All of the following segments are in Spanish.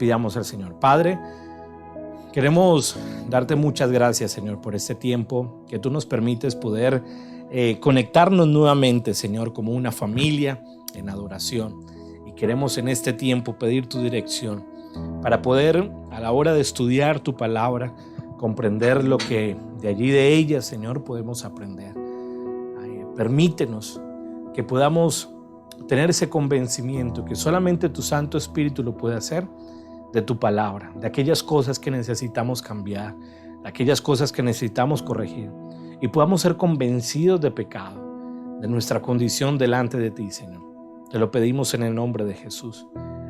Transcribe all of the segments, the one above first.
Pidamos al Señor. Padre, queremos darte muchas gracias, Señor, por este tiempo que tú nos permites poder conectarnos nuevamente, Señor, como una familia en adoración. Y queremos en este tiempo pedir tu dirección para poder, a la hora de estudiar tu palabra, comprender lo que de allí de ella, Señor, podemos aprender. Permítenos que podamos tener ese convencimiento que solamente tu Santo Espíritu lo puede hacer de tu palabra, de aquellas cosas que necesitamos cambiar, de aquellas cosas que necesitamos corregir, y podamos ser convencidos de pecado, de nuestra condición delante de ti, Señor. Te lo pedimos en el nombre de Jesús.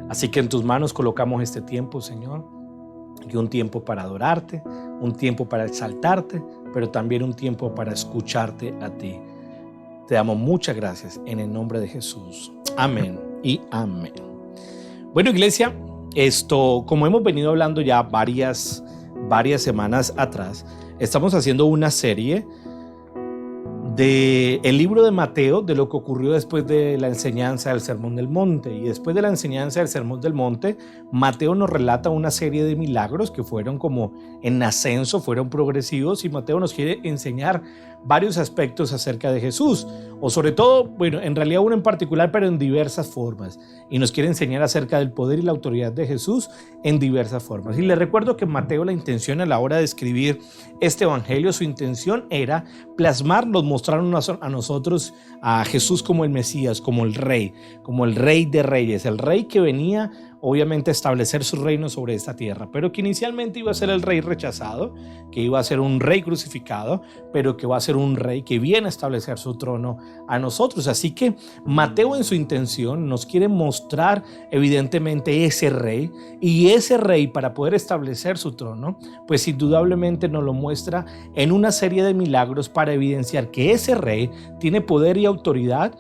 Así que en tus manos colocamos este tiempo, Señor, y un tiempo para adorarte, un tiempo para exaltarte, pero también un tiempo para escucharte a ti. Te damos muchas gracias en el nombre de Jesús. Amén y amén. Bueno, iglesia, como hemos venido hablando ya varias semanas atrás, estamos haciendo una serie del libro de Mateo, de lo que ocurrió después de la enseñanza del Sermón del Monte. Y después de la enseñanza del Sermón del Monte, Mateo nos relata una serie de milagros que fueron como en ascenso, fueron progresivos, y Mateo nos quiere enseñar varios aspectos acerca de Jesús, o sobre todo, bueno, en realidad uno en particular, pero en diversas formas, y nos quiere enseñar acerca del poder y la autoridad de Jesús en diversas formas. Y les recuerdo que Mateo, la intención a la hora de escribir este evangelio, su intención era plasmarnos, mostrarnos a nosotros a Jesús como el Mesías, como el Rey de Reyes, el Rey que venía obviamente a establecer su reino sobre esta tierra, pero que inicialmente iba a ser el Rey rechazado, que iba a ser un Rey crucificado, pero que va a ser un Rey que viene a establecer su trono a nosotros. Así que Mateo, en su intención, nos quiere mostrar evidentemente ese Rey, y ese Rey, para poder establecer su trono, pues indudablemente nos lo muestra en una serie de milagros para evidenciar que ese Rey tiene poder y autoridad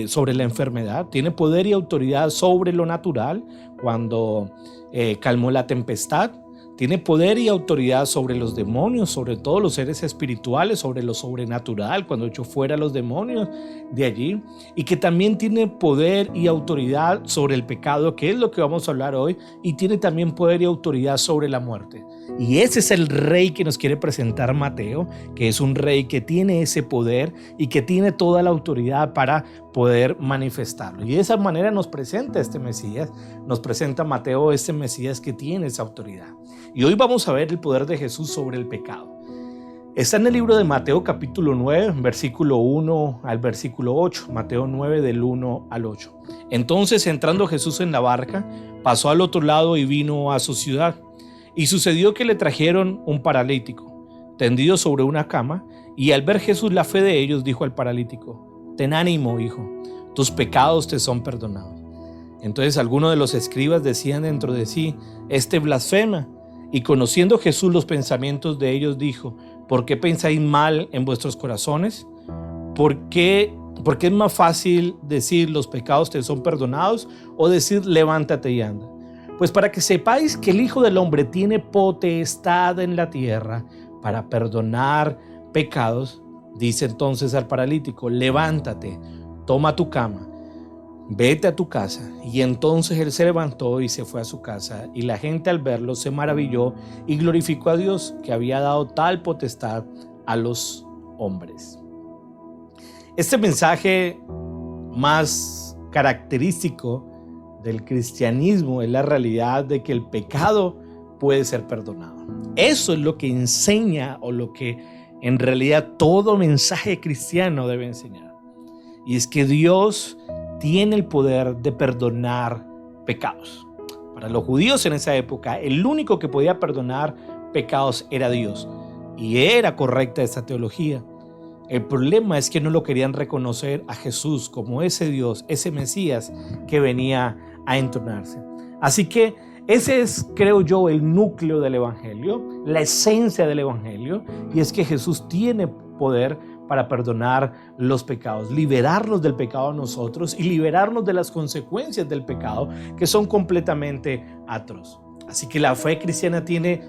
sobre la enfermedad, tiene poder y autoridad sobre lo natural, cuando calmó la tempestad, tiene poder y autoridad sobre los demonios, sobre todos los seres espirituales, sobre lo sobrenatural, cuando echó fuera a los demonios de allí, y que también tiene poder y autoridad sobre el pecado, que es lo que vamos a hablar hoy, y tiene también poder y autoridad sobre la muerte. Y ese es el Rey que nos quiere presentar Mateo, que es un Rey que tiene ese poder y que tiene toda la autoridad para poder manifestarlo. Y de esa manera nos presenta este Mesías, nos presenta Mateo este Mesías que tiene esa autoridad. Y hoy vamos a ver el poder de Jesús sobre el pecado. Está en el libro de Mateo capítulo 9, versículo 1 al versículo 8. Mateo 9 del 1 al 8. Entonces, entrando Jesús en la barca, pasó al otro lado y vino a su ciudad. Y sucedió que le trajeron un paralítico, tendido sobre una cama, y al ver Jesús la fe de ellos, dijo al paralítico: ten ánimo, hijo, tus pecados te son perdonados. Entonces algunos de los escribas decían dentro de sí: este blasfema. Y conociendo Jesús los pensamientos de ellos, dijo: ¿por qué pensáis mal en vuestros corazones? Porque es más fácil decir los pecados te son perdonados, o decir levántate y anda. Pues para que sepáis que el Hijo del Hombre tiene potestad en la tierra para perdonar pecados, dice entonces al paralítico: levántate, toma tu cama, vete a tu casa. Y entonces él se levantó y se fue a su casa, y la gente al verlo se maravilló y glorificó a Dios, que había dado tal potestad a los hombres. Este mensaje más característico del cristianismo es la realidad de que el pecado puede ser perdonado. Eso es lo que enseña, o lo que en realidad todo mensaje cristiano debe enseñar. Y es que Dios tiene el poder de perdonar pecados. Para los judíos en esa época, el único que podía perdonar pecados era Dios. Y era correcta esta teología. El problema es que no lo querían reconocer a Jesús como ese Dios, ese Mesías que venía a encarnarse. Así que ese es, creo yo, el núcleo del Evangelio, la esencia del Evangelio, y es que Jesús tiene poder para perdonar los pecados, liberarnos del pecado a nosotros y liberarnos de las consecuencias del pecado, que son completamente atroces. Así que la fe cristiana tiene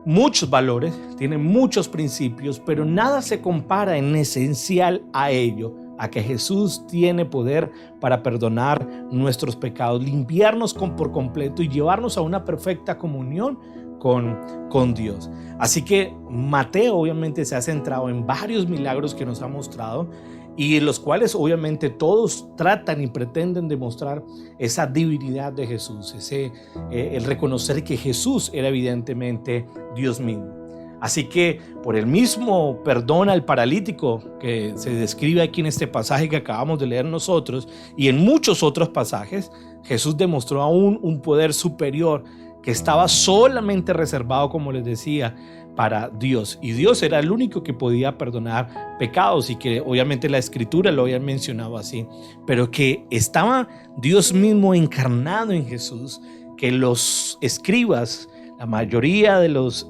muchos valores, tiene muchos principios, pero nada se compara en esencial a ello, a que Jesús tiene poder para perdonar nuestros pecados, limpiarnos por completo y llevarnos a una perfecta comunión con Dios. Así que Mateo obviamente se ha centrado en varios milagros que nos ha mostrado y en los cuales obviamente todos tratan y pretenden demostrar esa divinidad de Jesús, el reconocer que Jesús era evidentemente Dios mismo. Así que por el mismo perdón al paralítico que se describe aquí en este pasaje que acabamos de leer nosotros y en muchos otros pasajes, Jesús demostró aún un poder superior que estaba solamente reservado, como les decía, para Dios. Y Dios era el único que podía perdonar pecados y que obviamente la Escritura lo había mencionado así, pero que estaba Dios mismo encarnado en Jesús, que los escribas, la mayoría de los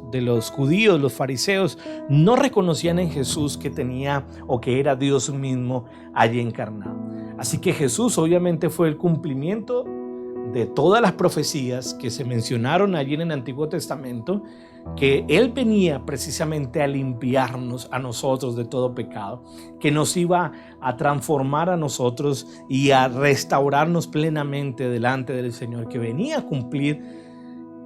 judíos, los fariseos, no reconocían en Jesús que tenía o que era Dios mismo allí encarnado. Así que Jesús obviamente fue el cumplimiento de todas las profecías que se mencionaron allí en el Antiguo Testamento, que Él venía precisamente a limpiarnos a nosotros de todo pecado, que nos iba a transformar a nosotros y a restaurarnos plenamente delante del Señor, que venía a cumplir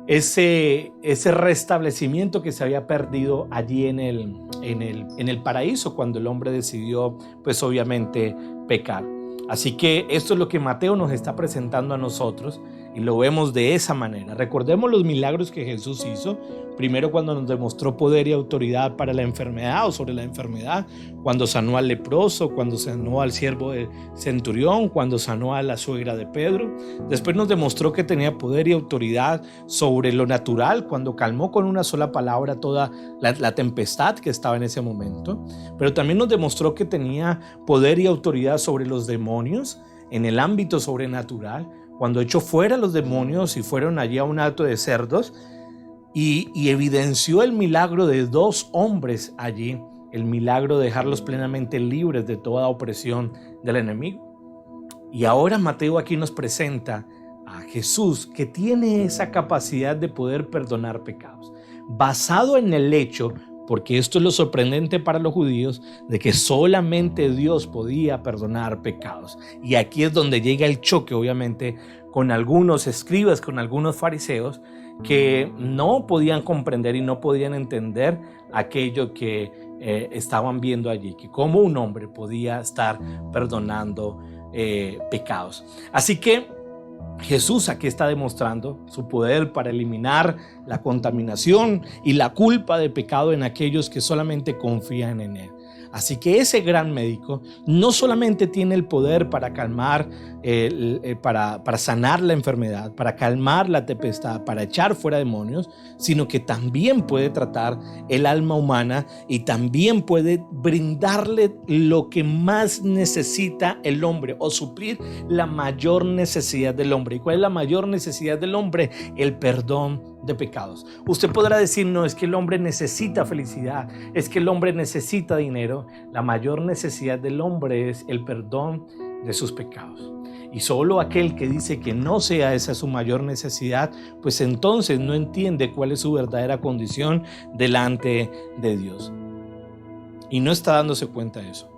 ese restablecimiento que se había perdido allí en el paraíso cuando el hombre decidió, pues obviamente, pecar. Así que esto es lo que Mateo nos está presentando a nosotros y lo vemos de esa manera. Recordemos los milagros que Jesús hizo. Primero, cuando nos demostró poder y autoridad para la enfermedad o sobre la enfermedad, cuando sanó al leproso, cuando sanó al siervo del centurión, cuando sanó a la suegra de Pedro. Después nos demostró que tenía poder y autoridad sobre lo natural, cuando calmó con una sola palabra toda la tempestad que estaba en ese momento. Pero también nos demostró que tenía poder y autoridad sobre los demonios en el ámbito sobrenatural, cuando echó fuera los demonios y fueron allí a un hato de cerdos y evidenció el milagro de 2 hombres allí, el milagro de dejarlos plenamente libres de toda opresión del enemigo. Y ahora Mateo aquí nos presenta a Jesús, que tiene esa capacidad de poder perdonar pecados, basado en el hecho, porque esto es lo sorprendente para los judíos, de que solamente Dios podía perdonar pecados. Y aquí es donde llega el choque, obviamente, con algunos escribas, con algunos fariseos, que no podían comprender y no podían entender aquello que estaban viendo allí, que cómo un hombre podía estar perdonando pecados. Así que Jesús aquí está demostrando su poder para eliminar la contaminación y la culpa de pecado en aquellos que solamente confían en Él. Así que ese gran médico no solamente tiene el poder para calmar, para sanar la enfermedad, para calmar la tempestad, para echar fuera demonios, sino que también puede tratar el alma humana y también puede brindarle lo que más necesita el hombre o suplir la mayor necesidad del hombre. ¿Y cuál es la mayor necesidad del hombre? El perdón de pecados. Usted podrá decir, no, es que el hombre necesita felicidad, es que el hombre necesita dinero. La mayor necesidad del hombre es el perdón de sus pecados. Y solo aquel que dice que no sea esa su mayor necesidad, pues entonces no entiende cuál es su verdadera condición delante de Dios. Y no está dándose cuenta de eso.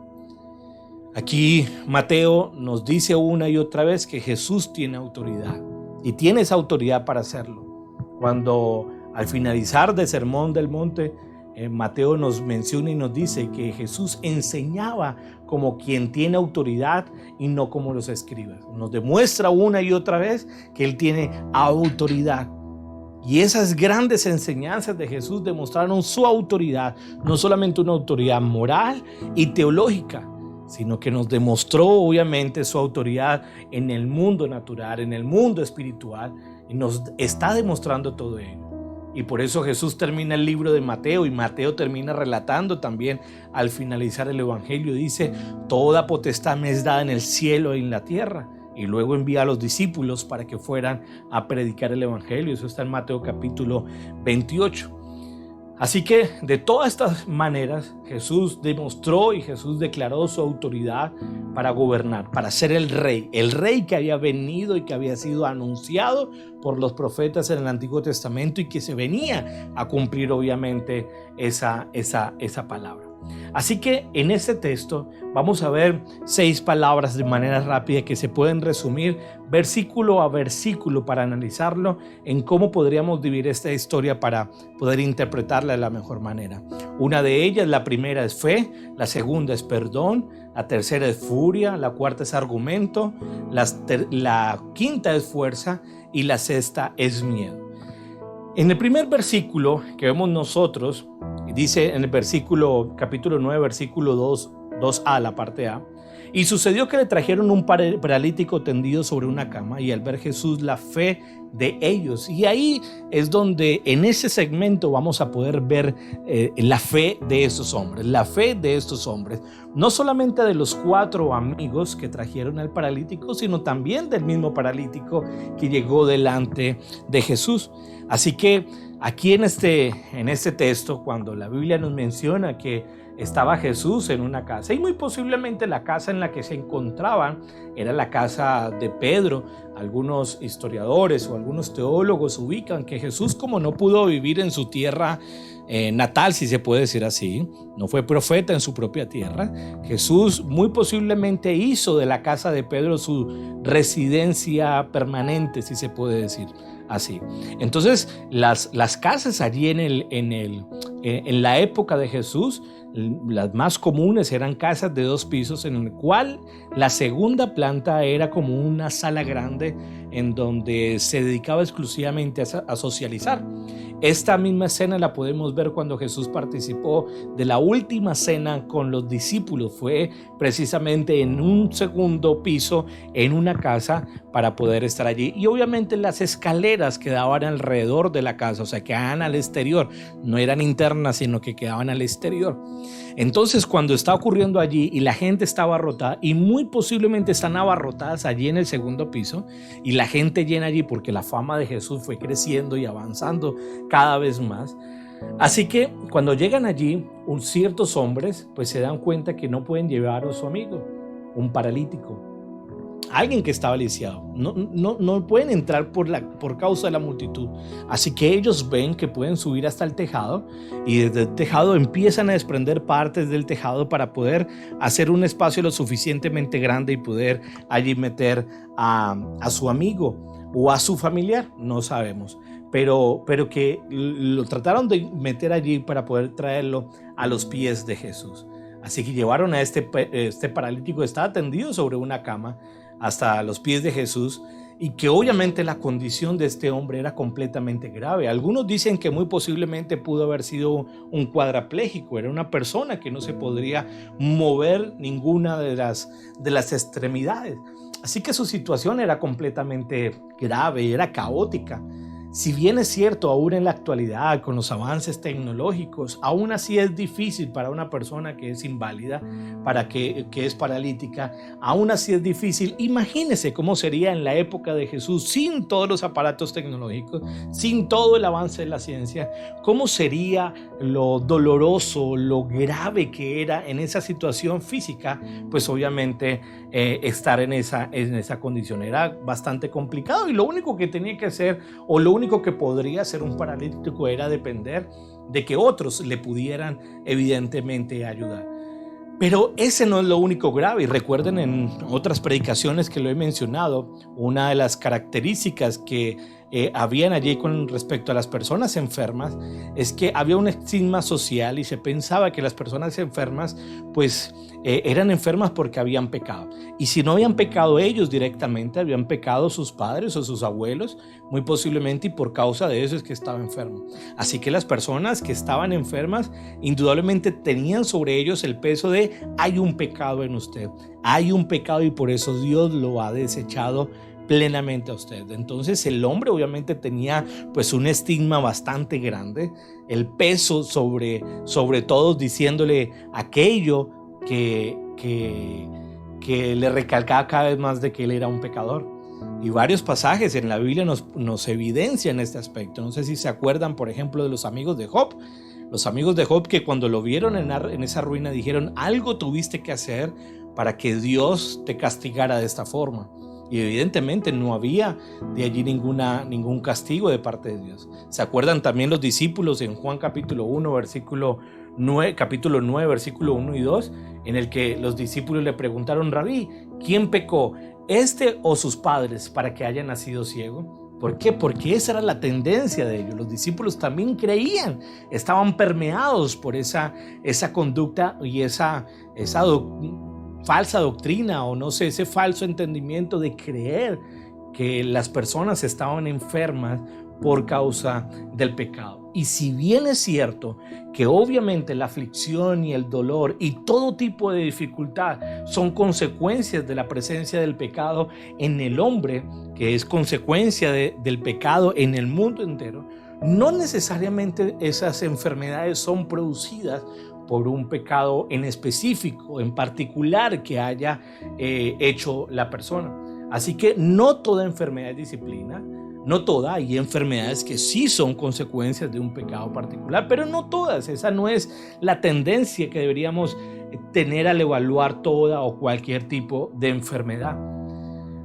Aquí Mateo nos dice una y otra vez que Jesús tiene autoridad y tiene esa autoridad para hacerlo. Cuando al finalizar del Sermón del Monte, Mateo nos menciona y nos dice que Jesús enseñaba como quien tiene autoridad y no como los escribas. Nos demuestra una y otra vez que Él tiene autoridad. Y esas grandes enseñanzas de Jesús demostraron su autoridad, no solamente una autoridad moral y teológica, sino que nos demostró obviamente su autoridad en el mundo natural, en el mundo espiritual, y nos está demostrando todo ello. Y por eso Jesús termina el libro de Mateo y Mateo termina relatando también al finalizar el evangelio. Dice, toda potestad me es dada en el cielo y en la tierra. Y luego envía a los discípulos para que fueran a predicar el evangelio. Eso está en Mateo capítulo 28. Así que de todas estas maneras Jesús demostró y Jesús declaró su autoridad para gobernar, para ser el rey que había venido y que había sido anunciado por los profetas en el Antiguo Testamento y que se venía a cumplir obviamente esa palabra. Así que en este texto vamos a ver 6 palabras de manera rápida que se pueden resumir versículo a versículo para analizarlo en cómo podríamos dividir esta historia para poder interpretarla de la mejor manera. Una de ellas, la primera es fe, la segunda es perdón, la tercera es furia, la cuarta es argumento, la quinta es fuerza y la sexta es miedo. En el primer versículo que vemos nosotros, dice en el capítulo 9, versículo 2a, la parte A, y sucedió que le trajeron un paralítico tendido sobre una cama, y al ver Jesús la fe de ellos, y ahí es donde en ese segmento vamos a poder ver la fe de estos hombres, no solamente de los 4 amigos que trajeron al paralítico, sino también del mismo paralítico que llegó delante de Jesús. Así que aquí en este texto, cuando la Biblia nos menciona que estaba Jesús en una casa, y muy posiblemente la casa en la que se encontraban era la casa de Pedro. Algunos historiadores o algunos teólogos ubican que Jesús, como no pudo vivir en su tierra natal, si se puede decir así, no fue profeta en su propia tierra, Jesús muy posiblemente hizo de la casa de Pedro su residencia permanente, si se puede decir así. Entonces las casas allí en la época de Jesús, las más comunes eran casas de 2 pisos, en el cual la segunda planta era como una sala grande en donde se dedicaba exclusivamente a socializar. Esta misma escena la podemos ver cuando Jesús participó de la última cena con los discípulos. Fue precisamente en un segundo piso, en una casa, para poder estar allí. Y obviamente las escaleras quedaban alrededor de la casa, o sea, quedaban al exterior, no eran internas, sino que quedaban al exterior. Entonces, cuando está ocurriendo allí y la gente está abarrotada, y muy posiblemente están abarrotadas allí en el segundo piso, y la gente llena allí porque la fama de Jesús fue creciendo y avanzando cada vez más. Así que cuando llegan allí, ciertos hombres pues se dan cuenta que no pueden llevar a su amigo, un paralítico, alguien que estaba lisiado. No pueden entrar por causa de la multitud. Así que ellos ven que pueden subir hasta el tejado, y desde el tejado empiezan a desprender partes del tejado para poder hacer un espacio lo suficientemente grande y poder allí meter a su amigo o a su familiar, no sabemos, pero que lo trataron de meter allí para poder traerlo a los pies de Jesús. Así que llevaron a este paralítico, estaba tendido sobre una cama, hasta los pies de Jesús, y que obviamente la condición de este hombre era completamente grave. Algunos dicen que muy posiblemente pudo haber sido un cuadrapléjico, era una persona que no se podría mover ninguna de las extremidades. Así que su situación era completamente grave, era caótica. Si bien es cierto, aún en la actualidad, con los avances tecnológicos, aún así es difícil para una persona que es inválida, que es paralítica, aún así es difícil. Imagínese cómo sería en la época de Jesús, sin todos los aparatos tecnológicos, sin todo el avance de la ciencia, cómo sería lo doloroso, lo grave que era en esa situación física. Pues obviamente estar en esa condición era bastante complicado, y lo único que tenía que hacer, o lo único que podría hacer un paralítico, era depender de que otros le pudieran evidentemente ayudar. Pero ese no es lo único grave, y recuerden en otras predicaciones que lo he mencionado, una de las características que habían allí con respecto a las personas enfermas es que había un estigma social, y se pensaba que las personas enfermas pues eran enfermas porque habían pecado, y si no habían pecado ellos directamente, habían pecado sus padres o sus abuelos, muy posiblemente, y por causa de eso es que estaba enfermo. Así que las personas que estaban enfermas indudablemente tenían sobre ellos el peso de: hay un pecado en usted, hay un pecado, y por eso Dios lo ha desechado plenamente a usted. Entonces el hombre obviamente tenía pues un estigma bastante grande, el peso sobre todos, diciéndole aquello que le recalcaba cada vez más de que él era un pecador. Y varios pasajes en la Biblia nos evidencian este aspecto. No sé si se acuerdan, por ejemplo, de los amigos de Job. Los amigos de Job, que cuando lo vieron en esa ruina, dijeron: algo tuviste que hacer para que Dios te castigara de esta forma. Y evidentemente no había de allí ningún castigo de parte de Dios. ¿Se acuerdan también los discípulos en Juan capítulo 1, capítulo 9, versículo 1 y 2, en el que los discípulos le preguntaron: Rabí, ¿quién pecó, este o sus padres, para que haya nacido ciego? ¿Por qué? Porque esa era la tendencia de ellos. Los discípulos también creían, estaban permeados por esa conducta y esa falsa doctrina, o no sé, ese falso entendimiento de creer que las personas estaban enfermas por causa del pecado. Y si bien es cierto que obviamente la aflicción y el dolor y todo tipo de dificultad son consecuencias de la presencia del pecado en el hombre, que es consecuencia del pecado en el mundo entero, no necesariamente esas enfermedades son producidas por un pecado en específico, en particular, que haya hecho la persona. Así que no toda enfermedad es disciplina, no toda, hay enfermedades que sí son consecuencias de un pecado particular, pero no todas. Esa no es la tendencia que deberíamos tener al evaluar toda o cualquier tipo de enfermedad.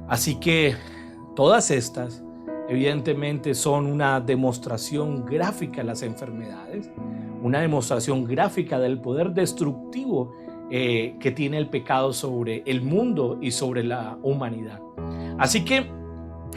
Así que todas estas evidentemente son una demostración gráfica de las enfermedades, una demostración gráfica del poder destructivo que tiene el pecado sobre el mundo y sobre la humanidad. Así que,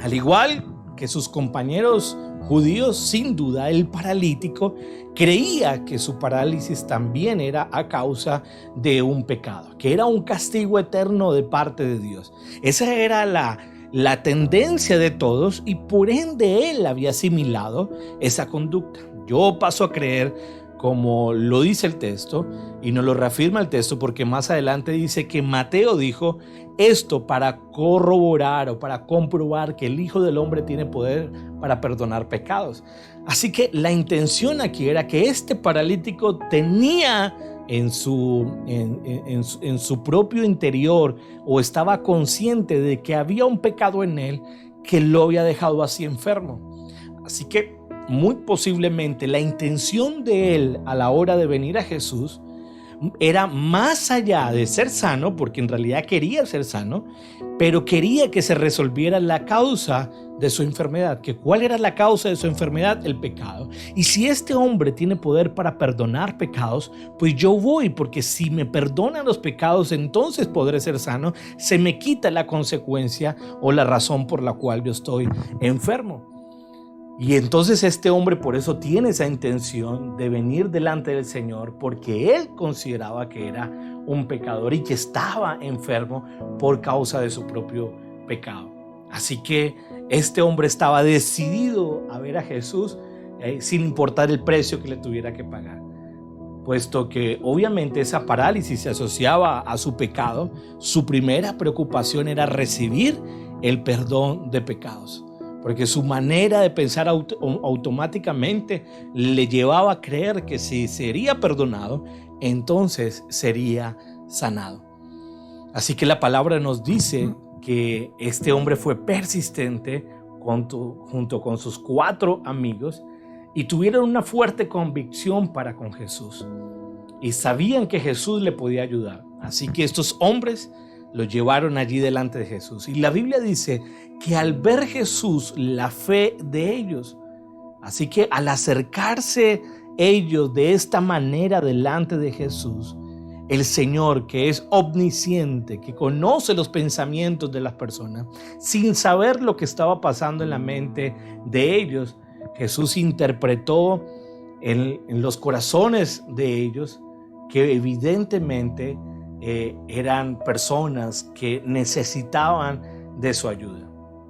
al igual que sus compañeros judíos, sin duda el paralítico creía que su parálisis también era a causa de un pecado, que era un castigo eterno de parte de Dios. Esa era la tendencia de todos, y por ende él había asimilado esa conducta. Yo paso a creer, como lo dice el texto, y nos lo reafirma el texto, porque más adelante dice que Mateo dijo esto para corroborar o para comprobar que el Hijo del Hombre tiene poder para perdonar pecados. Así que la intención aquí era que este paralítico tenía en su propio interior, o estaba consciente de que había un pecado en él que lo había dejado así enfermo. Así que muy posiblemente la intención de él a la hora de venir a Jesús era más allá de ser sano, porque en realidad quería ser sano, pero quería que se resolviera la causa de su enfermedad. ¿Que cuál era la causa de su enfermedad? El pecado. Y si este hombre tiene poder para perdonar pecados, pues yo voy, porque si me perdonan los pecados, entonces podré ser sano. Se me quita la consecuencia o la razón por la cual yo estoy enfermo. Y entonces este hombre por eso tiene esa intención de venir delante del Señor, porque él consideraba que era un pecador y que estaba enfermo por causa de su propio pecado. Así que este hombre estaba decidido a ver a Jesús sin importar el precio que le tuviera que pagar, puesto que obviamente esa parálisis se asociaba a su pecado. Su primera preocupación era recibir el perdón de pecados, porque su manera de pensar automáticamente le llevaba a creer que si sería perdonado, entonces sería sanado. Así que la palabra nos dice que este hombre fue persistente junto con sus 4 amigos, y tuvieron una fuerte convicción para con Jesús, y sabían que Jesús le podía ayudar. Así que estos hombres lo llevaron allí delante de Jesús. Y la Biblia dice que al ver Jesús la fe de ellos, así que al acercarse ellos de esta manera delante de Jesús, el Señor, que es omnisciente, que conoce los pensamientos de las personas, sin saber lo que estaba pasando en la mente de ellos, Jesús interpretó en los corazones de ellos que evidentemente eran personas que necesitaban de su ayuda.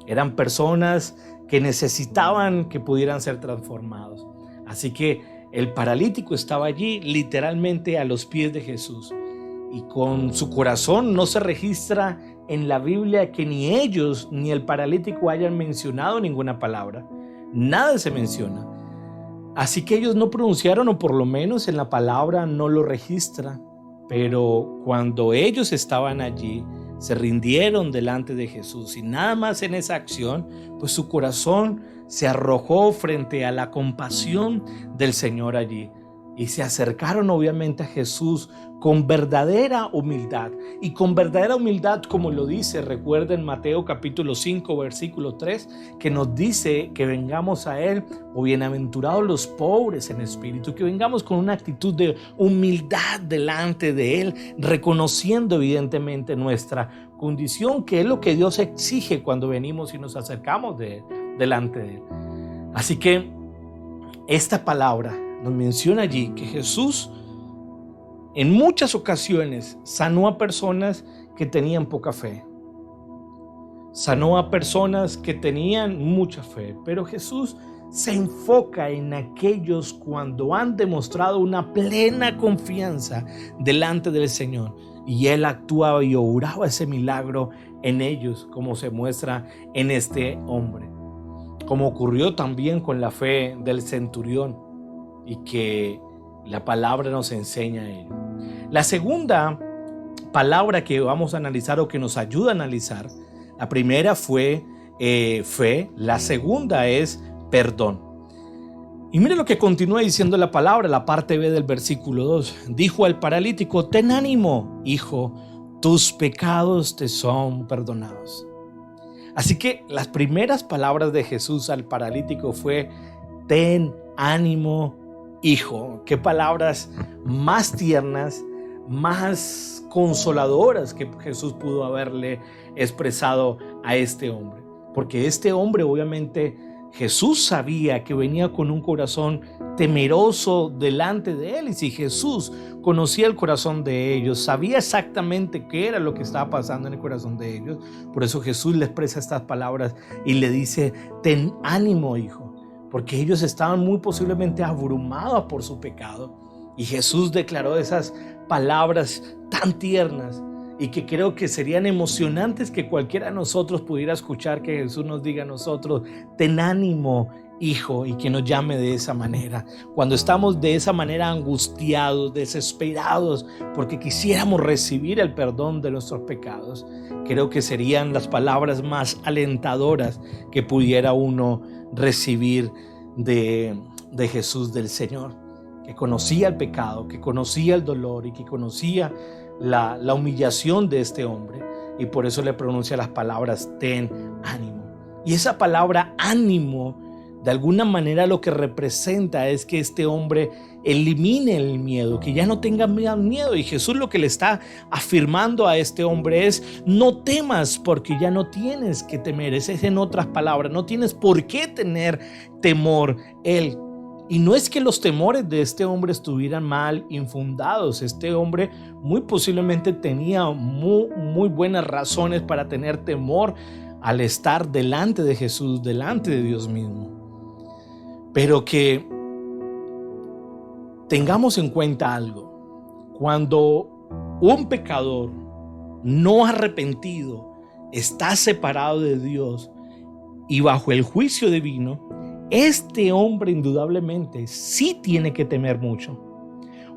Eran personas que necesitaban que pudieran ser transformados. Así que el paralítico estaba allí literalmente a los pies de Jesús, y con su corazón no se registra en la Biblia que ni ellos ni el paralítico hayan mencionado ninguna palabra. Nada se menciona. Así que ellos no pronunciaron, o por lo menos en la palabra no lo registra. Pero cuando ellos estaban allí, se rindieron delante de Jesús, y nada más en esa acción, pues su corazón se arrojó frente a la compasión del Señor allí. y se acercaron obviamente a Jesús con verdadera humildad. Y con verdadera humildad, como lo dice, recuerden Mateo capítulo 5, versículo 3, que nos dice que vengamos a Él, o bienaventurados los pobres en espíritu, que vengamos con una actitud de humildad delante de Él, reconociendo evidentemente nuestra condición, que es lo que Dios exige cuando venimos y nos acercamos delante de Él. Así que esta palabra nos menciona allí que Jesús en muchas ocasiones sanó a personas que tenían poca fe. Sanó a personas que tenían mucha fe, pero Jesús se enfoca en aquellos cuando han demostrado una plena confianza delante del Señor. Y Él actuaba y obraba ese milagro en ellos, como se muestra en este hombre. Como ocurrió también con la fe del centurión y que la palabra nos enseña a él. La segunda palabra que vamos a analizar o que nos ayuda a analizar, la primera fue fe, la segunda es perdón. Y mire lo que continúa diciendo la palabra, la parte B del versículo 2. Dijo al paralítico: ten ánimo, hijo, tus pecados te son perdonados. Así que las primeras palabras de Jesús al paralítico fue: ten ánimo, hijo. Qué palabras más tiernas, más consoladoras que Jesús pudo haberle expresado a este hombre. Porque este hombre, obviamente, Jesús sabía que venía con un corazón temeroso delante de él. Y si Jesús conocía el corazón de ellos, sabía exactamente qué era lo que estaba pasando en el corazón de ellos, por eso Jesús le expresa estas palabras y le dice: ten ánimo, hijo. Porque ellos estaban muy posiblemente abrumados por su pecado. Y Jesús declaró esas palabras tan tiernas y que creo que serían emocionantes que cualquiera de nosotros pudiera escuchar, que Jesús nos diga a nosotros: ten ánimo, hijo, y que nos llame de esa manera. Cuando estamos de esa manera angustiados, desesperados, porque quisiéramos recibir el perdón de nuestros pecados, creo que serían las palabras más alentadoras que pudiera uno recibir de Jesús, del Señor, que conocía el pecado, que conocía el dolor y que conocía la humillación de este hombre, y por eso le pronuncia las palabras: ten ánimo. Y esa palabra ánimo, de alguna manera, lo que representa es que este hombre elimine el miedo, que ya no tenga miedo. Y Jesús lo que le está afirmando a este hombre es: no temas, porque ya no tienes que temer. Es en otras palabras, no tienes por qué tener temor. Y no es que los temores de este hombre estuvieran mal infundados. Este hombre muy posiblemente tenía muy buenas razones para tener temor al estar delante de Jesús, delante de Dios mismo. Pero que tengamos en cuenta algo: cuando un pecador no arrepentido está separado de Dios y bajo el juicio divino, este hombre indudablemente sí tiene que temer mucho.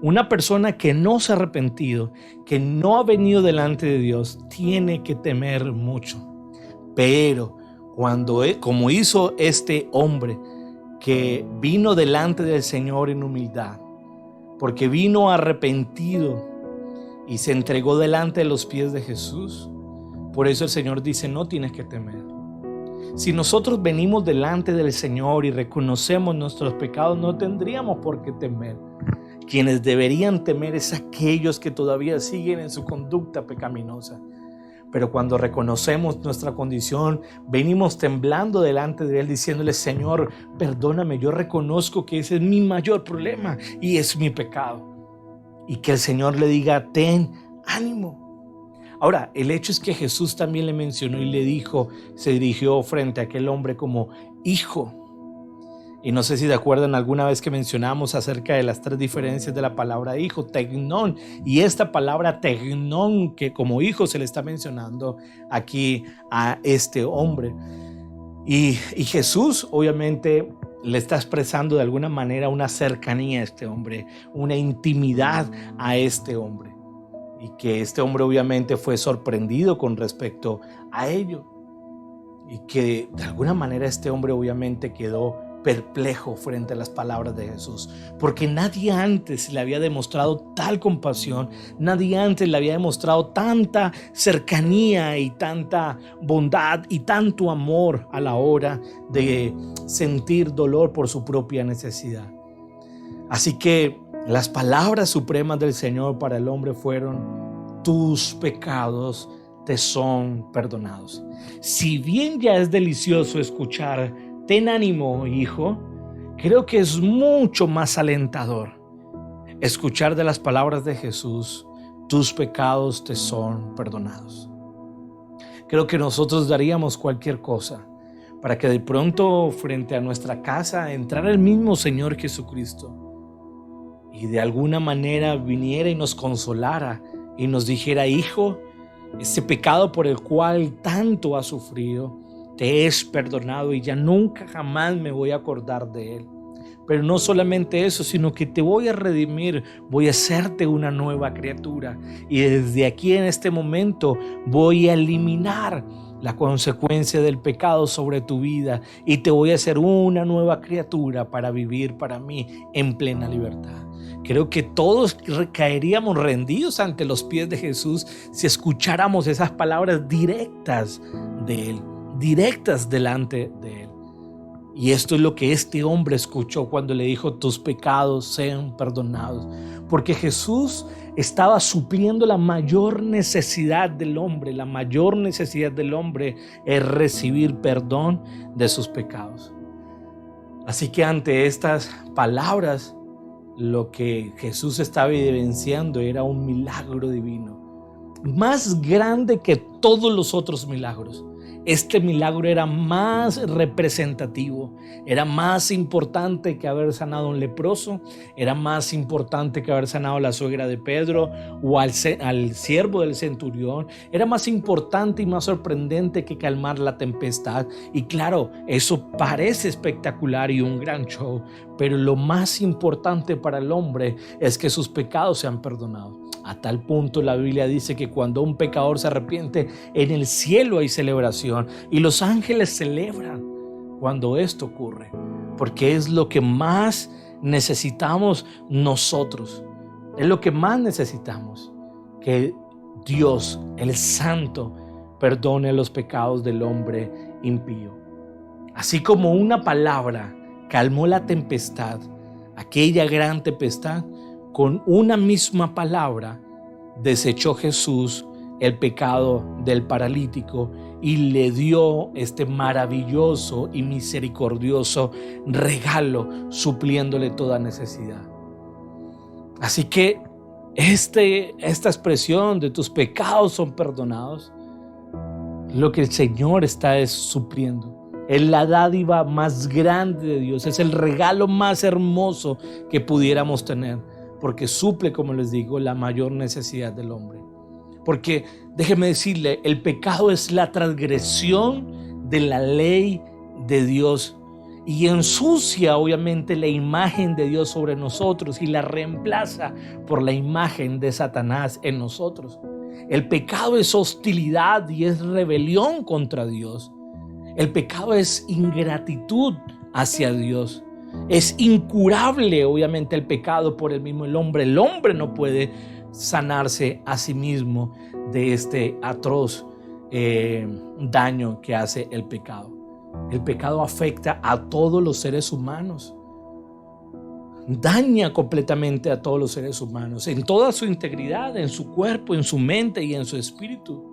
Una persona que no se ha arrepentido, que no ha venido delante de Dios, tiene que temer mucho. Pero como hizo este hombre, que vino delante del Señor en humildad, porque vino arrepentido y se entregó delante de los pies de Jesús, por eso el Señor dice: no tienes que temer. Si nosotros venimos delante del Señor y reconocemos nuestros pecados, no tendríamos por qué temer. Quienes deberían temer es aquellos que todavía siguen en su conducta pecaminosa. Pero cuando reconocemos nuestra condición, venimos temblando delante de Él, diciéndole: Señor, perdóname, yo reconozco que ese es mi mayor problema y es mi pecado. Y que el Señor le diga: ten ánimo. Ahora, el hecho es que Jesús también le mencionó y le dijo, se dirigió frente a aquel hombre como hijo. Y no sé si de acuerdo en alguna vez que mencionamos acerca de las tres diferencias de la palabra hijo, tegnon, y esta palabra tegnon, que como hijo se le está mencionando aquí a este hombre. Y Jesús obviamente le está expresando de alguna manera una cercanía a este hombre, una intimidad a este hombre. Y que este hombre obviamente fue sorprendido con respecto a ello. Y que de alguna manera este hombre obviamente quedó perplejo frente a las palabras de Jesús, porque nadie antes le había demostrado tal compasión, nadie antes le había demostrado tanta cercanía y tanta bondad y tanto amor a la hora de sentir dolor por su propia necesidad. Así que las palabras supremas del Señor para el hombre fueron: tus pecados te son perdonados. Si bien ya es delicioso escuchar ten ánimo, hijo, creo que es mucho más alentador escuchar de las palabras de Jesús: tus pecados te son perdonados. Creo que nosotros daríamos cualquier cosa para que de pronto frente a nuestra casa entrara el mismo Señor Jesucristo y de alguna manera viniera y nos consolara y nos dijera: hijo, ese pecado por el cual tanto has sufrido te es perdonado y ya nunca jamás me voy a acordar de él. Pero no solamente eso, sino que te voy a redimir, voy a hacerte una nueva criatura y desde aquí en este momento voy a eliminar la consecuencia del pecado sobre tu vida y te voy a hacer una nueva criatura para vivir para mí en plena libertad. Creo que todos caeríamos rendidos ante los pies de Jesús si escucháramos esas palabras directas de Él, directas delante de Él. Y esto es lo que este hombre escuchó cuando le dijo: tus pecados sean perdonados. Porque Jesús estaba supliendo la mayor necesidad del hombre. La mayor necesidad del hombre es recibir perdón de sus pecados. Así que ante estas palabras, lo que Jesús estaba evidenciando era un milagro divino, más grande que todos los otros milagros. Este milagro era más representativo, era más importante que haber sanado a un leproso, era más importante que haber sanado a la suegra de Pedro o al siervo del centurión, era más importante y más sorprendente que calmar la tempestad. Y claro, eso parece espectacular y un gran show, pero lo más importante para el hombre es que sus pecados sean perdonados. A tal punto la Biblia dice que cuando un pecador se arrepiente, en el cielo hay celebración y los ángeles celebran cuando esto ocurre, porque es lo que más necesitamos nosotros. Es lo que más necesitamos, que Dios, el Santo, perdone los pecados del hombre impío. Así como una palabra calmó la tempestad, aquella gran tempestad, con una misma palabra desechó Jesús el pecado del paralítico y le dio este maravilloso y misericordioso regalo, supliéndole toda necesidad. Así que esta expresión de tus pecados son perdonados, lo que el Señor está supliendo. Es la dádiva más grande de Dios, es el regalo más hermoso que pudiéramos tener, porque suple, como les digo, la mayor necesidad del hombre. Porque déjeme decirle, el pecado es la transgresión de la ley de Dios y ensucia obviamente la imagen de Dios sobre nosotros y la reemplaza por la imagen de Satanás en nosotros. El pecado es hostilidad y es rebelión contra Dios. El pecado es ingratitud hacia Dios. Es incurable, obviamente, el pecado por el mismo el hombre. El hombre no puede sanarse a sí mismo de este atroz daño que hace el pecado. El pecado afecta a todos los seres humanos. Daña completamente a todos los seres humanos, en toda su integridad, en su cuerpo, en su mente y en su espíritu.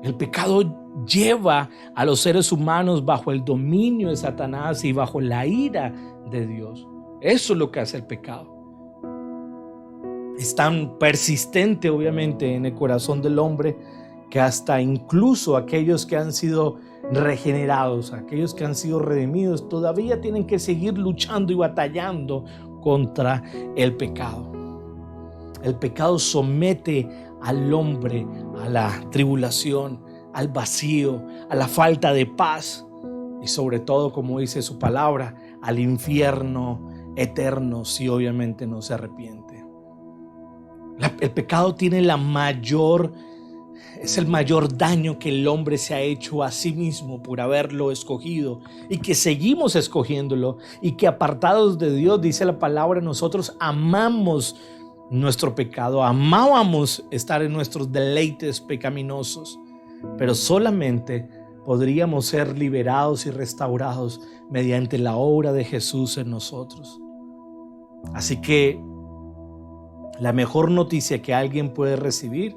El pecado lleva a los seres humanos bajo el dominio de Satanás y bajo la ira de Dios. Eso es lo que hace el pecado. Es tan persistente, obviamente, en el corazón del hombre que hasta incluso aquellos que han sido regenerados, aquellos que han sido redimidos, todavía tienen que seguir luchando y batallando contra el pecado. El pecado somete al hombre a la tribulación, al vacío, a la falta de paz y sobre todo, como dice su palabra, al infierno eterno si obviamente no se arrepiente. El pecado tiene la mayor Es el mayor daño que el hombre se ha hecho a sí mismo por haberlo escogido y que seguimos escogiéndolo y que apartados de Dios, dice la palabra, nosotros amamos nuestro pecado, amábamos estar en nuestros deleites pecaminosos, pero solamente podríamos ser liberados y restaurados mediante la obra de Jesús en nosotros. Así que la mejor noticia que alguien puede recibir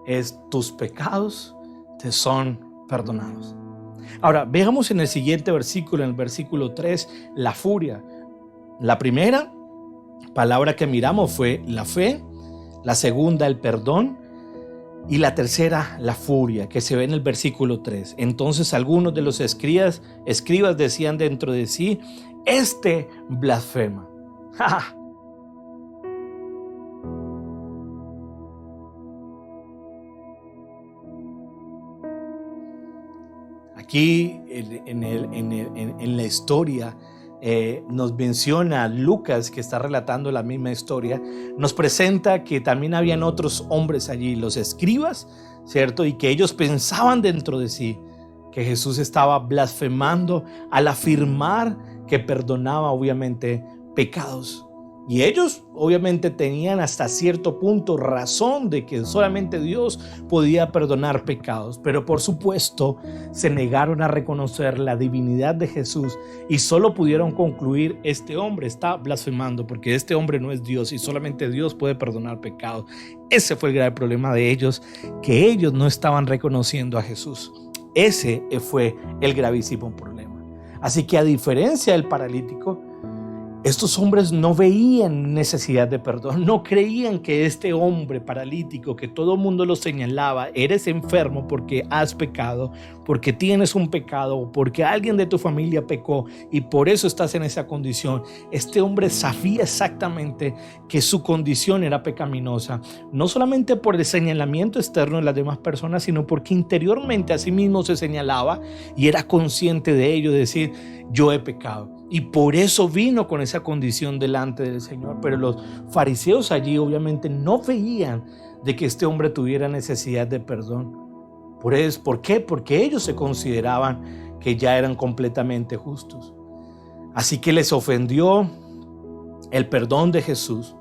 es: tus pecados te son perdonados. Ahora, veamos en el siguiente versículo, en el versículo 3, la furia. La primera palabra que miramos fue la fe, la segunda el perdón y la tercera la furia, que se ve en el versículo 3. Entonces algunos de los escribas decían dentro de sí: este blasfema. ¡Ja! Aquí en la historia nos menciona Lucas, que está relatando la misma historia, nos presenta que también habían otros hombres allí, los escribas, ¿cierto? Y que ellos pensaban dentro de sí que Jesús estaba blasfemando al afirmar que perdonaba obviamente pecados. Y ellos obviamente tenían hasta cierto punto razón de que solamente Dios podía perdonar pecados, pero por supuesto se negaron a reconocer la divinidad de Jesús y solo pudieron concluir: este hombre está blasfemando porque este hombre no es Dios y solamente Dios puede perdonar pecados. Ese fue el grave problema de ellos, que ellos no estaban reconociendo a Jesús. Ese fue el gravísimo problema. Así que, a diferencia del paralítico, estos hombres no veían necesidad de perdón, no creían que este hombre paralítico, que todo el mundo lo señalaba: eres enfermo porque has pecado, porque tienes un pecado, porque alguien de tu familia pecó y por eso estás en esa condición. Este hombre sabía exactamente que su condición era pecaminosa, no solamente por el señalamiento externo de las demás personas, sino porque interiormente a sí mismo se señalaba y era consciente de ello, de decir: yo he pecado. Y por eso vino con esa condición delante del Señor. Pero los fariseos allí obviamente no veían de que este hombre tuviera necesidad de perdón. ¿Por qué? Porque ellos se consideraban que ya eran completamente justos. Así que les ofendió el perdón de Jesús,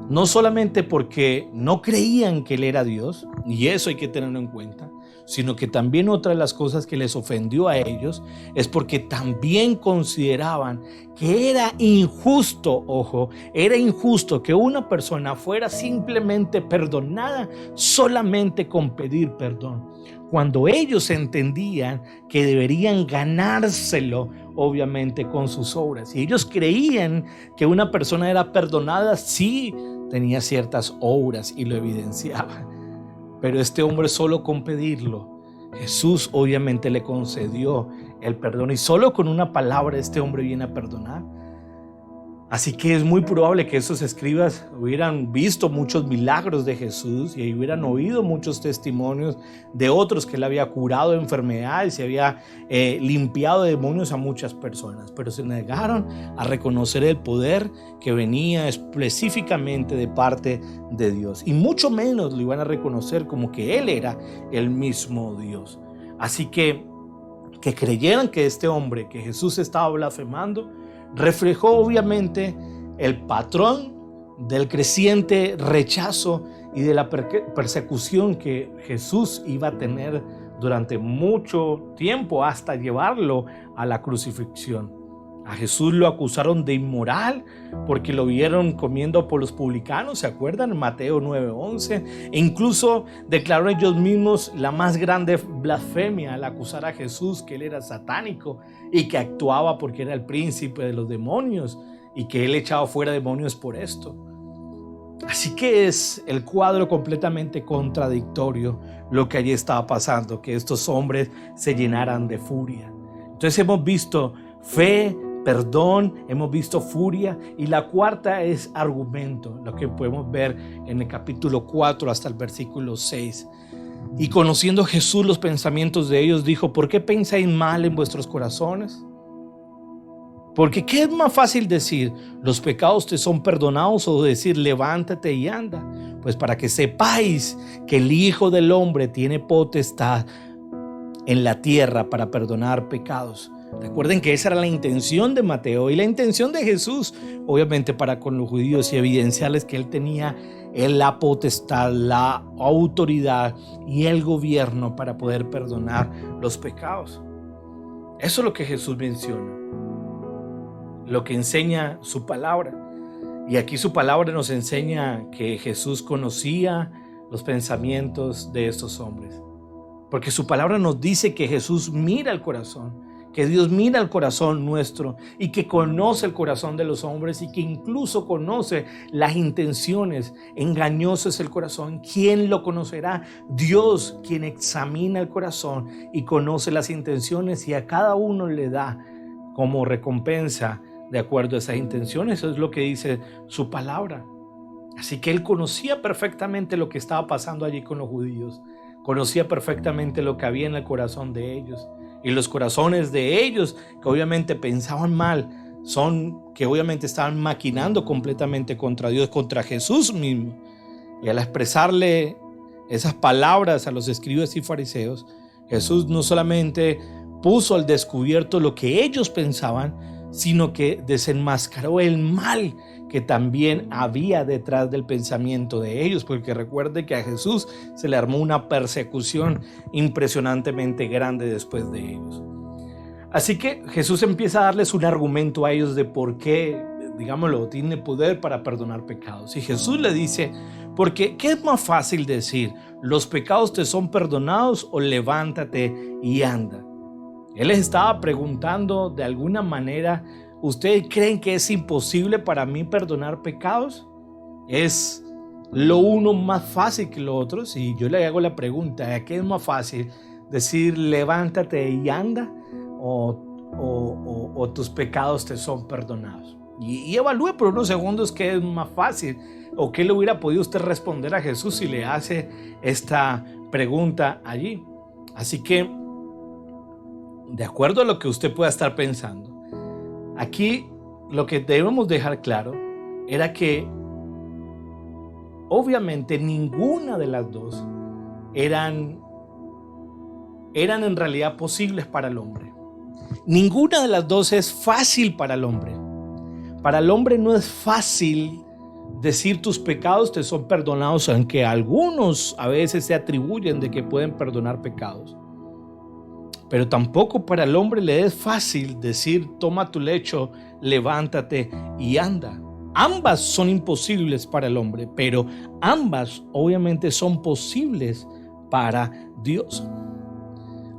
no solamente porque no creían que Él era Dios, y eso hay que tenerlo en cuenta, sino que también otra de las cosas que les ofendió a ellos es porque también consideraban que era injusto, era injusto que una persona fuera simplemente perdonada solamente con pedir perdón, cuando ellos entendían que deberían ganárselo obviamente con sus obras. Y ellos creían que una persona era perdonada si tenía ciertas obras y lo evidenciaban. Pero este hombre, solo con pedirlo, Jesús obviamente le concedió el perdón, y solo con una palabra este hombre viene a perdonar. Así que es muy probable que esos escribas hubieran visto muchos milagros de Jesús y hubieran oído muchos testimonios de otros que Él había curado enfermedades y había limpiado de demonios a muchas personas, pero se negaron a reconocer el poder que venía específicamente de parte de Dios, y mucho menos lo iban a reconocer como que Él era el mismo Dios. Así que creyeran que este hombre, que Jesús estaba blasfemando, reflejó obviamente el patrón del creciente rechazo y de la persecución que Jesús iba a tener durante mucho tiempo, hasta llevarlo a la crucifixión. A Jesús lo acusaron de inmoral porque lo vieron comiendo por los publicanos, ¿se acuerdan? Mateo 9:11. E incluso declararon ellos mismos la más grande blasfemia al acusar a Jesús, que Él era satánico y que actuaba porque era el príncipe de los demonios y que Él echaba fuera demonios por esto. Así que es el cuadro completamente contradictorio lo que allí estaba pasando, que estos hombres se llenaran de furia. Entonces hemos visto fe, perdón, hemos visto furia, y la cuarta es argumento, lo que podemos ver en el capítulo 4 hasta el versículo 6. Y conociendo Jesús los pensamientos de ellos, dijo: ¿por qué pensáis mal en vuestros corazones? Porque ¿qué es más fácil decir: los pecados te son perdonados, o decir: levántate y anda? pues para que sepáis que el Hijo del Hombre tiene potestad en la tierra para perdonar pecados. Recuerden que esa era la intención de Mateo y la intención de Jesús, obviamente para con los judíos, y evidenciarles que él tenía la potestad, la autoridad y el gobierno para poder perdonar los pecados. Eso es lo que Jesús menciona, lo que enseña su palabra. Y aquí su palabra nos enseña que Jesús conocía los pensamientos de estos hombres, porque su palabra nos dice que Jesús mira el corazón, que Dios mira el corazón nuestro y que conoce el corazón de los hombres y que incluso conoce las intenciones. Engañoso es el corazón. ¿Quién lo conocerá? Dios, quien examina el corazón y conoce las intenciones, y a cada uno le da como recompensa de acuerdo a esas intenciones. Eso es lo que dice su palabra. Así que él conocía perfectamente lo que estaba pasando allí con los judíos. Conocía perfectamente lo que había en el corazón de ellos. Y los corazones de ellos, que obviamente pensaban mal, que obviamente estaban maquinando completamente contra Dios, contra Jesús mismo. Y al expresarle esas palabras a los escribas y fariseos, Jesús no solamente puso al descubierto lo que ellos pensaban, sino que desenmascaró el mal que también había detrás del pensamiento de ellos, porque recuerde que a Jesús se le armó una persecución impresionantemente grande después de ellos. Así que Jesús empieza a darles un argumento a ellos de por qué, digámoslo, tiene poder para perdonar pecados. Y Jesús le dice, porque ¿qué es más fácil decir? ¿Los pecados te son perdonados o levántate y anda? Él les estaba preguntando de alguna manera, ¿ustedes creen que es imposible para mí perdonar pecados? ¿Es lo uno más fácil que lo otro? Si yo le hago la pregunta, ¿qué es más fácil? ¿Decir levántate y anda? ¿O tus pecados te son perdonados? Y evalúe por unos segundos qué es más fácil, o qué le hubiera podido usted responder a Jesús si le hace esta pregunta allí. Así que, de acuerdo a lo que usted pueda estar pensando, aquí lo que debemos dejar claro era que obviamente ninguna de las dos eran en realidad posibles para el hombre. Ninguna de las dos es fácil para el hombre. Para el hombre no es fácil decir tus pecados te son perdonados, aunque algunos a veces se atribuyen de que pueden perdonar pecados. Pero tampoco para el hombre le es fácil decir toma tu lecho, levántate y anda. Ambas son imposibles para el hombre, pero ambas obviamente son posibles para Dios.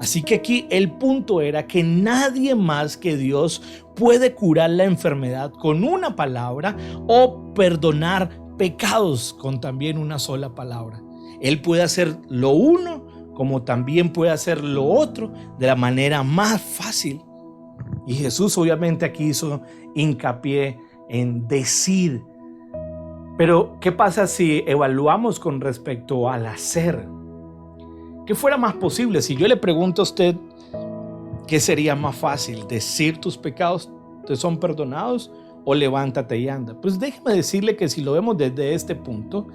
Así que aquí el punto era que nadie más que Dios puede curar la enfermedad con una palabra o perdonar pecados con también una sola palabra. Él puede hacer lo uno como también puede hacer lo otro de la manera más fácil. Y Jesús obviamente aquí hizo hincapié en decir. Pero ¿qué pasa si evaluamos con respecto al hacer? ¿Qué fuera más posible? Si yo le pregunto a usted, ¿qué sería más fácil? ¿Decir tus pecados te son perdonados o levántate y anda? Pues déjeme decirle que si lo vemos desde este punto,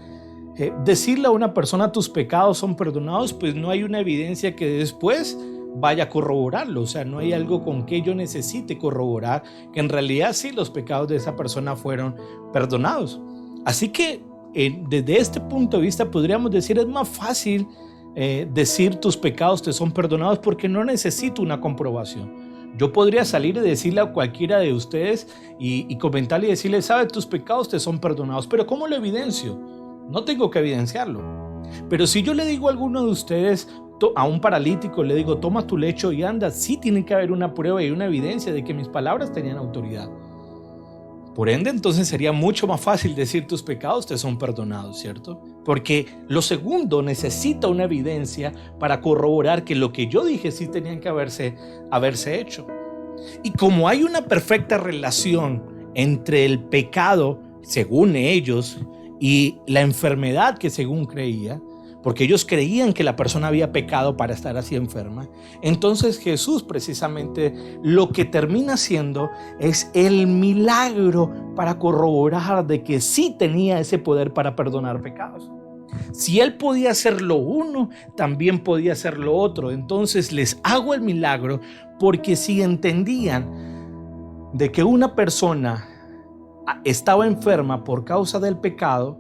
decirle a una persona tus pecados son perdonados, pues no hay una evidencia que después vaya a corroborarlo. O sea, no hay algo con que yo necesite corroborar que en realidad sí los pecados de esa persona fueron perdonados. Así que desde este punto de vista podríamos decir es más fácil decir tus pecados te son perdonados porque no necesito una comprobación. Yo podría salir y decirle a cualquiera de ustedes y comentarle y decirle, sabe, tus pecados te son perdonados, pero ¿cómo lo evidencio? No tengo que evidenciarlo. Pero si yo le digo a alguno de ustedes, a un paralítico, le digo, toma tu lecho y anda, sí tiene que haber una prueba y una evidencia de que mis palabras tenían autoridad. Por ende, entonces sería mucho más fácil decir tus pecados te son perdonados, ¿cierto? Porque lo segundo necesita una evidencia para corroborar que lo que yo dije sí tenían que haberse hecho. Y como hay una perfecta relación entre el pecado, según ellos, y la enfermedad que según creía, porque ellos creían que la persona había pecado para estar así enferma, entonces Jesús precisamente lo que termina haciendo es el milagro para corroborar de que sí tenía ese poder para perdonar pecados. Si Él podía hacer lo uno, también podía hacer lo otro. Entonces les hago el milagro porque si entendían de que una persona estaba enferma por causa del pecado,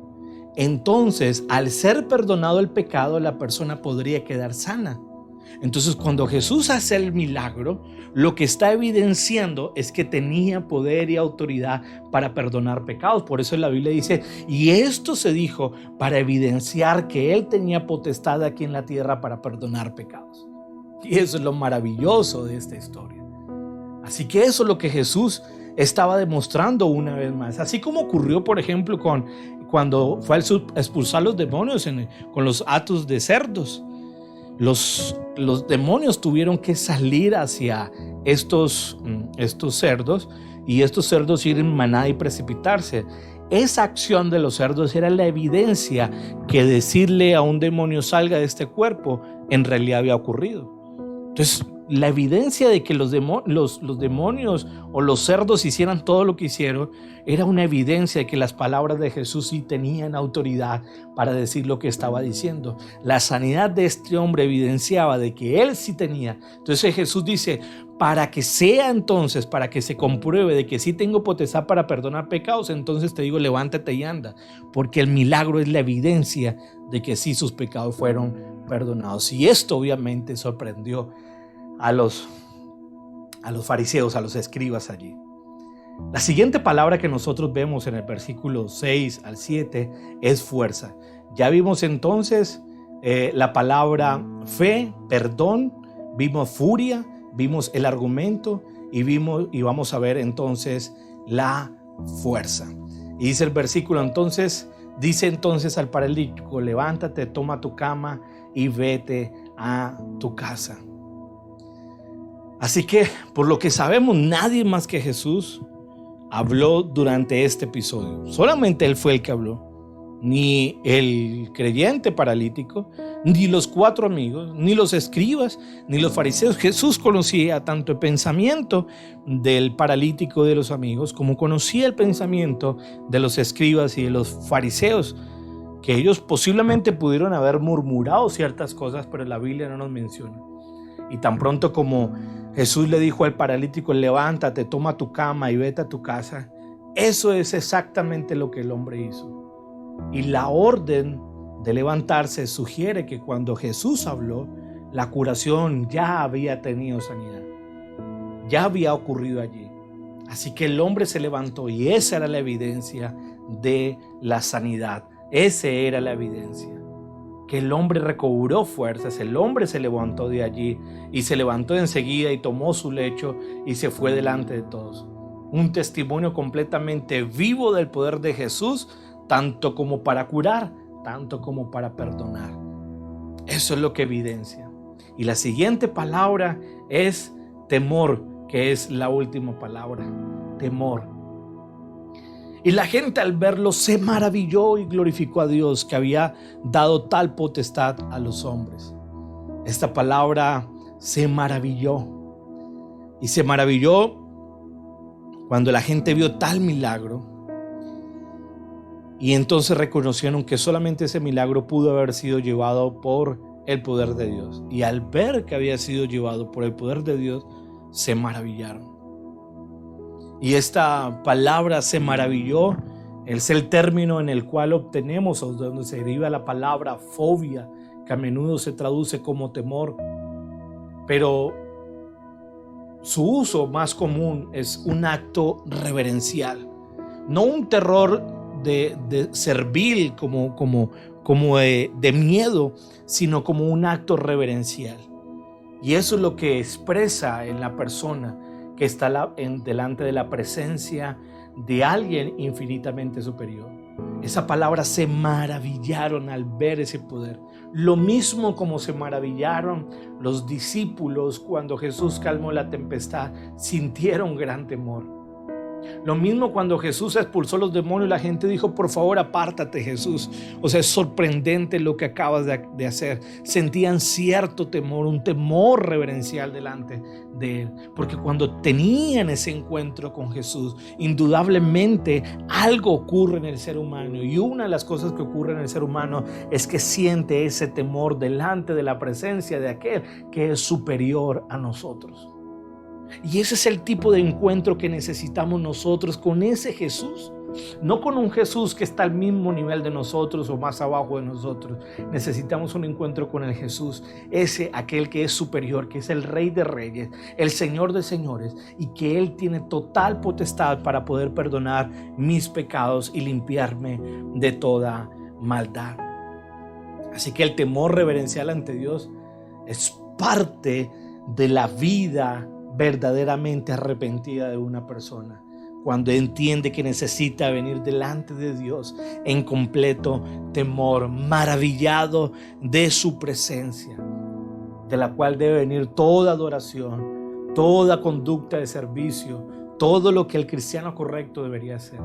entonces al ser perdonado el pecado, la persona podría quedar sana. Entonces cuando Jesús hace el milagro, lo que está evidenciando es que tenía poder y autoridad para perdonar pecados. Por eso la Biblia dice, y esto se dijo para evidenciar que Él tenía potestad aquí en la tierra para perdonar pecados. Y eso es lo maravilloso de esta historia. Así que eso es lo que Jesús estaba demostrando una vez más. Así como ocurrió, por ejemplo, cuando fue a expulsar los demonios con los hatos de cerdos. Los demonios tuvieron que salir hacia estos cerdos, y estos cerdos ir en manada y precipitarse. Esa acción de los cerdos era la evidencia que decirle a un demonio salga de este cuerpo en realidad había ocurrido. Entonces, la evidencia de que los demonios o los cerdos hicieran todo lo que hicieron era una evidencia de que las palabras de Jesús sí tenían autoridad para decir lo que estaba diciendo. La sanidad de este hombre evidenciaba de que él sí tenía. Entonces Jesús dice, para que se compruebe de que sí tengo potestad para perdonar pecados, entonces te digo, levántate y anda, porque el milagro es la evidencia de que sí sus pecados fueron perdonados. Y esto obviamente sorprendió a los fariseos, a los escribas allí. La siguiente palabra que nosotros vemos en el versículo 6 al 7 es fuerza. Ya vimos entonces la palabra fe, perdón, vimos furia, vimos el argumento y vamos a ver entonces la fuerza. Y dice el versículo dice entonces al paralítico, levántate, toma tu cama y vete a tu casa. Así que, por lo que sabemos, nadie más que Jesús habló durante este episodio. Solamente Él fue el que habló. Ni el creyente paralítico, ni los 4 amigos, ni los escribas, ni los fariseos. Jesús conocía tanto el pensamiento del paralítico y de los amigos, como conocía el pensamiento de los escribas y de los fariseos, que ellos posiblemente pudieron haber murmurado ciertas cosas, pero la Biblia no nos menciona. Y tan pronto como Jesús le dijo al paralítico, levántate, toma tu cama y vete a tu casa, eso es exactamente lo que el hombre hizo. Y la orden de levantarse sugiere que cuando Jesús habló, la curación ya había tenido sanidad, ya había ocurrido allí. Así que el hombre se levantó y esa era la evidencia de la sanidad. Esa era la evidencia. Que el hombre recobró fuerzas, el hombre se levantó de allí y se levantó enseguida y tomó su lecho y se fue delante de todos. Un testimonio completamente vivo del poder de Jesús, tanto como para curar, tanto como para perdonar. Eso es lo que evidencia. Y la siguiente palabra es temor, que es la última palabra, temor. Y la gente al verlo se maravilló y glorificó a Dios que había dado tal potestad a los hombres. Esta palabra se maravilló. Y se maravilló cuando la gente vio tal milagro. Y entonces reconocieron que solamente ese milagro pudo haber sido llevado por el poder de Dios. Y al ver que había sido llevado por el poder de Dios, se maravillaron. Y esta palabra se maravilló, es el término en el cual obtenemos o donde se deriva la palabra fobia, que a menudo se traduce como temor. Pero su uso más común es un acto reverencial, no un terror de servil como de miedo, sino como un acto reverencial. Y eso es lo que expresa en la persona que está delante de la presencia de alguien infinitamente superior. Esa palabra, se maravillaron al ver ese poder. Lo mismo como se maravillaron los discípulos cuando Jesús calmó la tempestad, sintieron gran temor. Lo mismo cuando Jesús expulsó los demonios, la gente dijo, por favor, apártate, Jesús. O sea, es sorprendente lo que acabas de hacer. Sentían cierto temor, un temor reverencial delante de él. Porque cuando tenían ese encuentro con Jesús, indudablemente algo ocurre en el ser humano. Y una de las cosas que ocurre en el ser humano es que siente ese temor delante de la presencia de aquel que es superior a nosotros. Y ese es el tipo de encuentro que necesitamos nosotros con ese Jesús. No con un Jesús que está al mismo nivel de nosotros o más abajo de nosotros. Necesitamos un encuentro con el Jesús, aquel que es superior, que es el Rey de Reyes, el Señor de Señores, y que Él tiene total potestad para poder perdonar mis pecados y limpiarme de toda maldad. Así que el temor reverencial ante Dios es parte de la vida verdaderamente arrepentida de una persona, cuando entiende que necesita venir delante de Dios en completo temor, maravillado de su presencia, de la cual debe venir toda adoración, toda conducta de servicio, todo lo que el cristiano correcto debería hacer.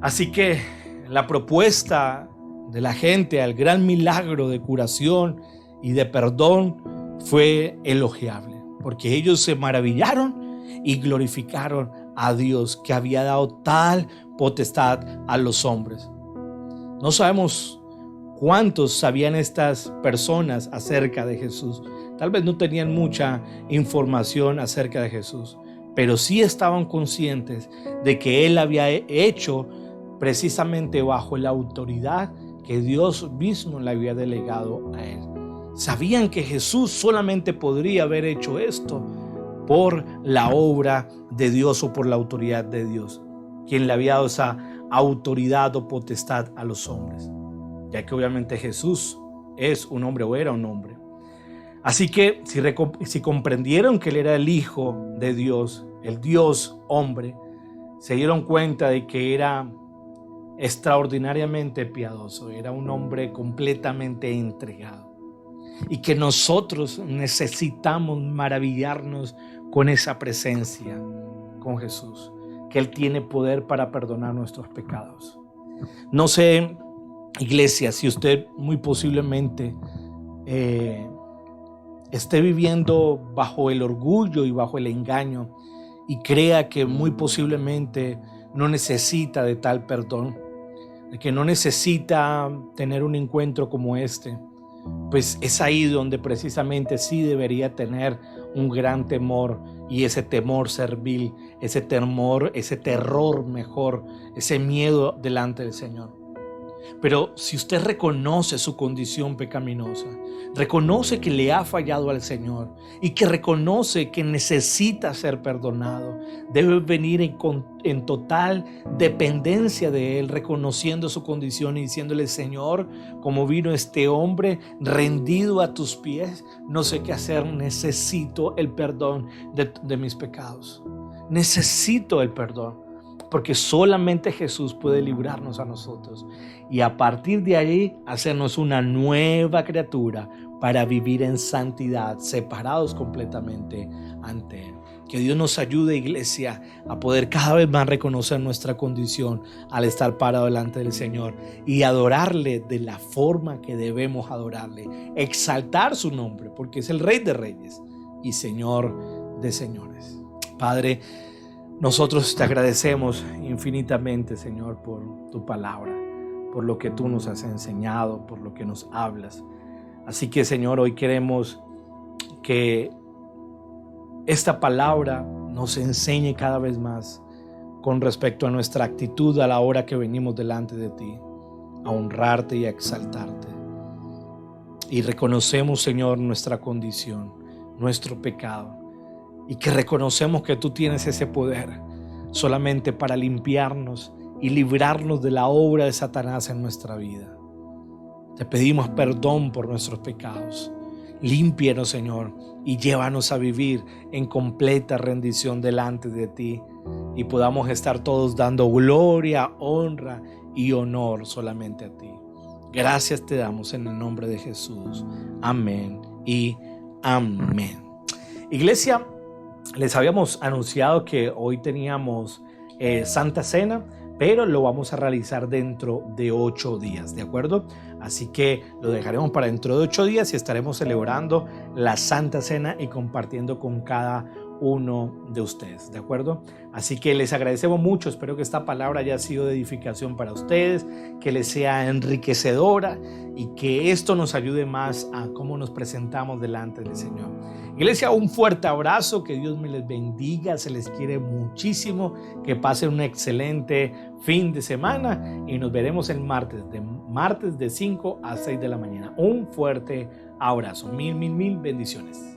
Así que la propuesta de la gente al gran milagro de curación y de perdón fue elogiable, porque ellos se maravillaron y glorificaron a Dios, que había dado tal potestad a los hombres. No sabemos cuántos sabían estas personas acerca de Jesús. Tal vez no tenían mucha información acerca de Jesús, pero sí estaban conscientes de que Él había hecho precisamente bajo la autoridad que Dios mismo le había delegado a Él. Sabían que Jesús solamente podría haber hecho esto por la obra de Dios o por la autoridad de Dios, quien le había dado esa autoridad o potestad a los hombres, ya que obviamente Jesús es un hombre o era un hombre. Así que si comprendieron que Él era el Hijo de Dios, el Dios hombre, se dieron cuenta de que era extraordinariamente piadoso, era un hombre completamente entregado. Y que nosotros necesitamos maravillarnos con esa presencia, con Jesús, que Él tiene poder para perdonar nuestros pecados. No sé, iglesia, si usted muy posiblemente esté viviendo bajo el orgullo y bajo el engaño y crea que muy posiblemente no necesita de tal perdón, de que no necesita tener un encuentro como este. Pues es ahí donde precisamente sí debería tener un gran temor, y ese temor servil, ese terror mejor, ese miedo delante del Señor. Pero si usted reconoce su condición pecaminosa, reconoce que le ha fallado al Señor y que reconoce que necesita ser perdonado, debe venir en total dependencia de Él, reconociendo su condición y diciéndole: Señor, como vino este hombre rendido a tus pies, no sé qué hacer, necesito el perdón de mis pecados. Necesito el perdón, porque solamente Jesús puede librarnos a nosotros y a partir de ahí hacernos una nueva criatura para vivir en santidad, separados completamente ante Él. Que Dios nos ayude, iglesia, a poder cada vez más reconocer nuestra condición al estar parado delante del Señor y adorarle de la forma que debemos adorarle, exaltar su nombre, porque es el Rey de Reyes y Señor de Señores. Padre, nosotros te agradecemos infinitamente, Señor, por tu palabra, por lo que tú nos has enseñado, por lo que nos hablas. Así que, Señor, hoy queremos que esta palabra nos enseñe cada vez más con respecto a nuestra actitud a la hora que venimos delante de ti, a honrarte y a exaltarte. Y reconocemos, Señor, nuestra condición, nuestro pecado, y que reconocemos que tú tienes ese poder solamente para limpiarnos y librarnos de la obra de Satanás en nuestra vida. Te pedimos perdón por nuestros pecados. Límpianos, Señor, y llévanos a vivir en completa rendición delante de ti y podamos estar todos dando gloria, honra y honor solamente a ti. Gracias te damos en el nombre de Jesús. Amén y amén. Iglesia, les habíamos anunciado que hoy teníamos Santa Cena, pero lo vamos a realizar dentro de 8 días, ¿de acuerdo? Así que lo dejaremos para dentro de 8 días y estaremos celebrando la Santa Cena y compartiendo con cada uno de ustedes, ¿de acuerdo? Así que les agradecemos mucho, espero que esta palabra haya sido de edificación para ustedes, que les sea enriquecedora y que esto nos ayude más a cómo nos presentamos delante del Señor. Iglesia, un fuerte abrazo, que Dios me les bendiga, se les quiere muchísimo, que pasen un excelente fin de semana y nos veremos el martes de 5 a 6 de la mañana. Un fuerte abrazo, mil bendiciones.